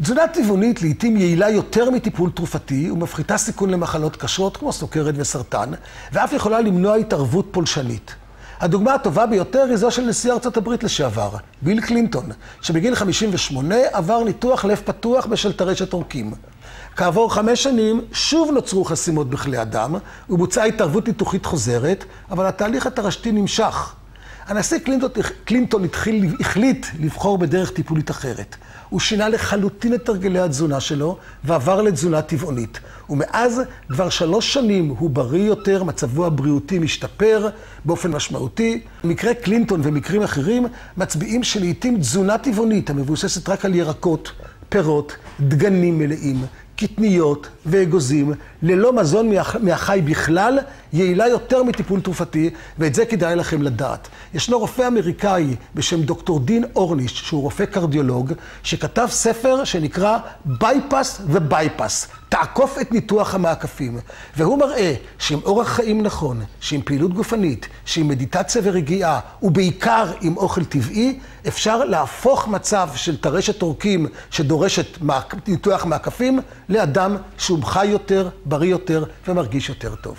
תזונה טבעונית לעתים יעילה יותר מטיפול תרופתי ומפחיתה סיכון למחלות קשות כמו סוכרת וסרטן, ואף יכולה למנוע התערבות פולשנית. הדוגמה הטובה ביותר היא זו של נשיא ארצות הברית לשעבר, ביל קלינטון, שבגיל 58 עבר ניתוח לב פתוח בשל טרשת עורקים. כעבור 5 שנים שוב נוצרו חסימות בכלי הדם ובוצעה התערבות ניתוחית חוזרת, אבל התהליך התרשתי נמשך. הנשיא קלינטון החליט לבחור בדרך טיפולית אחרת. הוא שינה לחלוטין את הרגלי התזונה שלו ועבר לתזונה טבעונית. ומאז כבר 3 שנים הוא בריא יותר, מצבו הבריאותי משתפר באופן משמעותי. מקרה קלינטון ומקרים אחרים מצביעים שלעיתים תזונה טבעונית המבוססת רק על ירקות, פירות, דגנים מלאים, קטניות ואגוזים, ללא מזון מהחי בכלל, יעילה יותר מטיפול תרופתי, ואת זה כדאי לכם לדעת. ישנו רופא אמריקאי בשם דוקטור דין אורניש, שהוא רופא קרדיולוג, שכתב ספר שנקרא בייפס ובייפס, תעקוף את ניתוח המעקפים. והוא מראה שעם אורח חיים נכון, שעם פעילות גופנית, שעם מדיטציה ורגיעה, ובעיקר עם אוכל טבעי, אפשר להפוך מצב של טרשת עורקים שדורשת ניתוח מעקפים, לאדם שהוא חי יותר, בריא יותר ומרגיש יותר טוב.